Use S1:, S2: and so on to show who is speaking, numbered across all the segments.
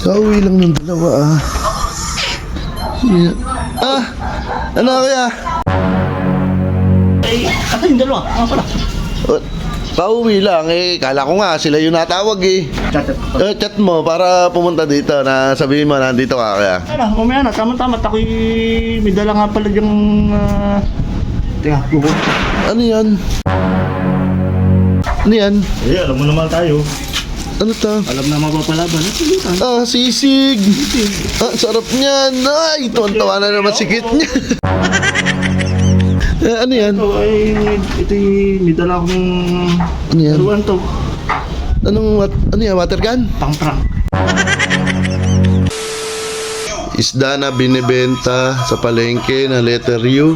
S1: Kauwi lang ng dalawa ah. Yeah. Ah! Ano kaya?
S2: Ay, asa yung dalawa? Ano pala?
S1: Pauwi lang eh. Kala ko nga sila yung natawag eh. Chat mo para pumunta dito na sabihin mo nandito ka kaya.
S2: Ano, mamaya na. Tama-tama. Ako'y may dala nga pala yung... Teka, bukod.
S1: Ano yan? Ano yan?
S2: Eh, alam mo naman tayo.
S1: Ano to?
S2: Alam na mapapalaban.
S1: Ah, sisig! Ah, sarap niyan! Ay, tuwan-tawa na naman sikit niya. Ano yan?
S2: Ito ay... Ito'y may dala akong...
S1: Ano yan?
S2: Aruan to.
S1: Ano yan? Water gun?
S2: Pang-prank.
S1: Isda na binibenta sa palengke na letter U.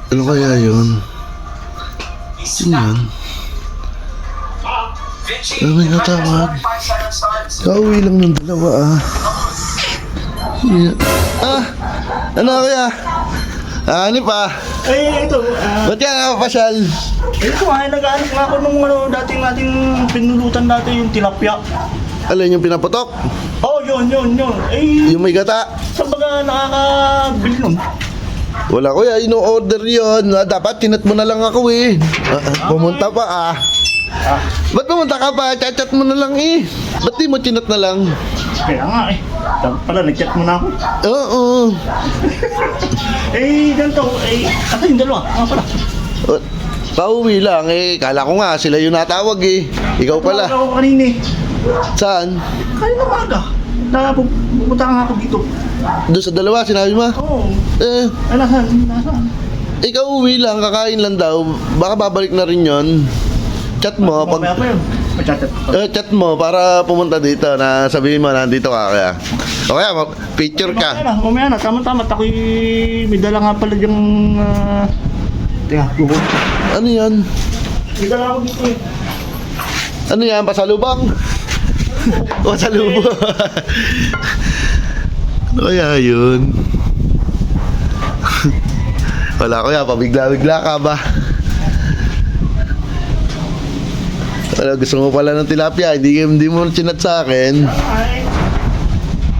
S1: Ano kaya yun? Ano yan? Ano may natawag? Kauwi lang ng dalawa ah. Yeah. Ah! Ano kaya? Ah, ano pa?
S2: Eh, ito.
S1: Ba't ka nakapasyal?
S2: Ito ay nag-aanik nga ako nung dating nating pinulutan dati yung tilapia.
S1: Alin yung pinaputok?
S2: Oh, yun. Eh,
S1: Yung may gata?
S2: saan ba nakakabili nun?
S1: Wala kuya, ino-order yun. Dapat tinat mo na lang ako eh. Pumunta pa ah. Ba't pumunta ka pa? Chat mo na lang eh. Ba't di mo tinat na lang?
S2: Kaya nga eh. Dapat pala, nag-chat mo na ako.
S1: Oo.
S2: Eh, ganito. Eh, asa yung dalawa? Ano pala?
S1: Pauwi lang eh. Kala ko nga sila yung natawag eh. Ikaw pala.
S2: Tawag ako kanina eh.
S1: Saan?
S2: Kanina umaga. Pupunta nga ako dito.
S1: Doon sa dalawa, sinabi mo?
S2: Oo.
S1: Eh,
S2: Ay, nasaan?
S1: ikaw uwi lang, kakain lang daw. Baka babalik na rin yon. Chat mo.
S2: Mamaya pa yun. Machatat pa.
S1: Chat mo para pumunta dito na sabihin mo nandito ka kaya. O kaya, picture ka.
S2: Mamaya na. Tama-tama. Ako'y may dala nga pala yung... Teka, bukod.
S1: Ano yan?
S2: May dala ako dito eh.
S1: Ano yan? Pasalubang? Pasalubang. Ano kaya yun? Wala ko yan. Pabigla-bigla ka ba? Ano, gusto mo pala ng tilapia. Hindi mo chinat sa akin.
S2: Ay,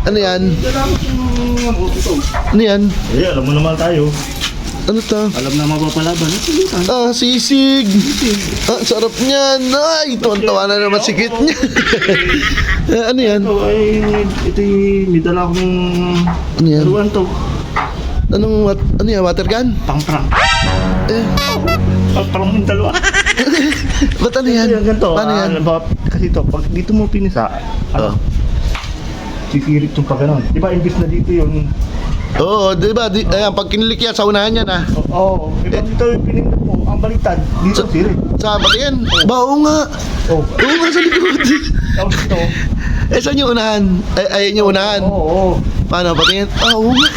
S1: Ano yan?
S2: dala ako yung... Ito.
S1: Ano yan?
S2: Eh, alam mo naman tayo.
S1: Ano to?
S2: Alam na mapapalaban.
S1: Ah, sisig! Ah, sarap niyan! Ay, tuwan-tawa na naman sikit niya. Ano yan?
S2: Ito ay... Ito'y may dala akong...
S1: Ano yan?
S2: Aruan to.
S1: Ano yan? Water gun?
S2: Pang-prank.
S1: Eh,
S2: Pang-prank yung dalawa.
S1: ba't ano yan?
S2: Ganito.
S1: Paano yan?
S2: Kasi ito, pag dito mo pinisa,
S1: Oh.
S2: sipirit yung pag ganon. Di ba, imbis na dito yung...
S1: Oo, di ba? Ayan, pag kinilik yan, sa unahan yan ah.
S2: Oo. Di ba dito yung pinindot mo, ang baliktad, dito sirit.
S1: Sa batiin? Ba, oo nga.
S2: Oo.
S1: Oo nga, sa likod.
S2: Tapos ito.
S1: Eh, saan yung unahan? Ay, ayun yung unahan.
S2: Oo.
S1: Paano, batiin? Ah, oo nga.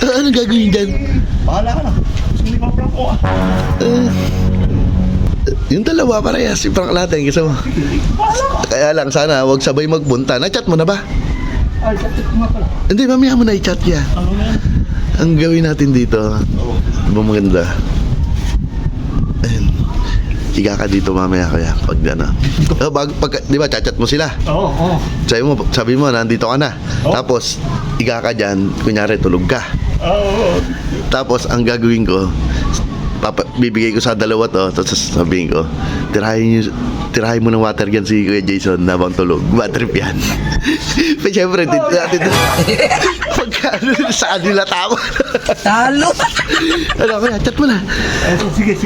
S1: Ano gagawin dyan?
S2: Bahala ka na. Hindi pa prank ko ah.
S1: Yung dalawa parehas, i-prank natin, gusto mo?
S2: Bahala ka.
S1: Kaya lang, sana, huwag sabay magpunta. Na-chat mo na ba?
S2: Ay, chat ko nga pala.
S1: Hindi, mamaya mo na i-chat yan.
S2: Ano na yan?
S1: Ang gawin natin dito, diba maganda? Ayun. Higa ka dito mamaya kaya pag gana. Di ba, chat mo sila?
S2: Oo.
S1: Sabi mo, nandito ka na.
S2: Oh.
S1: Tapos, higa ka dyan, kunyari tulog ka.
S2: Oo.
S1: Tapos, ang gagawin ko, bibigay ko sa dalawa to, tapos sasabihin ko, tirahin mo ng water gun si Kuya Jason habang tulog. Bad trip yan. Pero syempre, pagka sa kanila tama.
S3: Talo!
S1: Ano, kaya, chat mo na.
S2: Sige.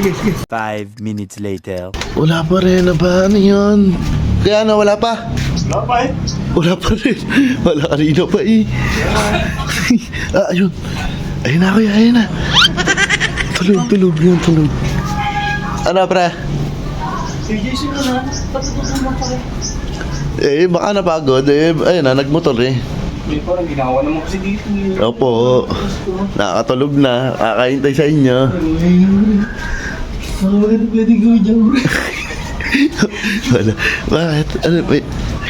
S3: 5 minutes later.
S1: Wala pa rin, ba? Ano yun? Kaya na, wala pa?
S2: Wala pa eh.
S1: Wala pa rin. Wala kanina pa eh. Ayun. Ayun na, kuya, ayun na. Tulog yun. Ano, pre?
S2: Si Jason na. Patutulungan pa rin.
S1: Eh, baka napagod. Eh, ayun na, nagmotor eh.
S2: Hindi pa rin. Ginawa naman kasi dito eh.
S1: Opo. Nakakatulog na. Kakahintay sa inyo.
S2: Pwede ko dyan.
S1: Wala. Bakit? Ano, may...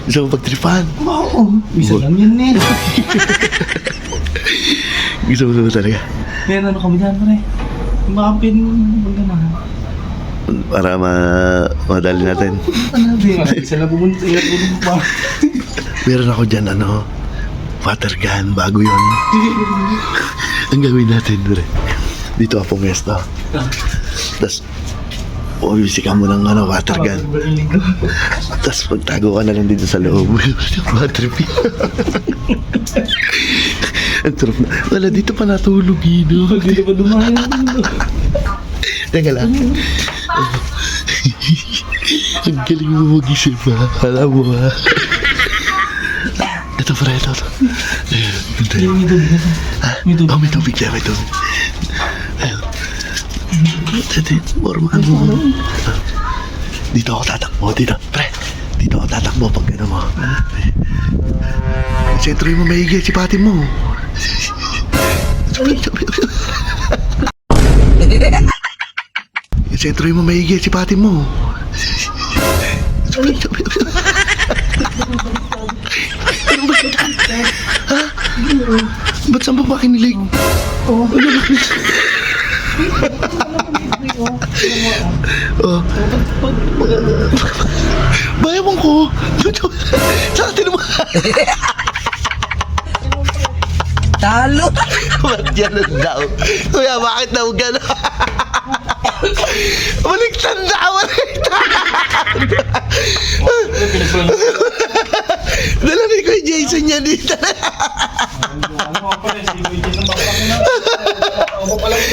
S1: Gusto mo pagtripan?
S2: Oo. Isa lang yan eh.
S1: Gusto mo talaga?
S2: Meron ano kami dyan pare. Mga pin... Maganahan.
S1: Para madali natin.
S2: Ano din? Isa lang pumunta. Pa.
S1: Meron ako dyan, water gun, bago yun. Ang gawin natin, pre. Dito ako pumesto. Tapos, bibisikan mo ng water gun. Tapos, pagtago ka na lang dito sa loob. Water gun. Ang sarap na. Wala, dito pa natulog, Gino.
S2: Dito pa dumayan.
S1: Teka lang. Ang galing mo mag-isip, ha? Alam mo, ha? Ito, pre, ito.
S2: May tubig na. May tubig.
S1: Oh, may tubig siya, may tubig. Ayun. Ito, formahan mo. Dito ako tatakbo, dito. Pre, dito ako tatakbo pag ano mo. Sentro mo maigi, sipatin mo. Sentro mo maigi, sipatin mo. Ha? Ba't saan ba kinilig? Oh. Oh. Bayawan ko. Saan atin naman?
S3: Talo!
S1: Ba't yan daw? Kuya, bakit daw gano'n? Baliktad na! Baliktad! Dala ni Kuya Jason niya dito.
S2: Ano pa rin? Si Jason bakit ako na? Ako pa lang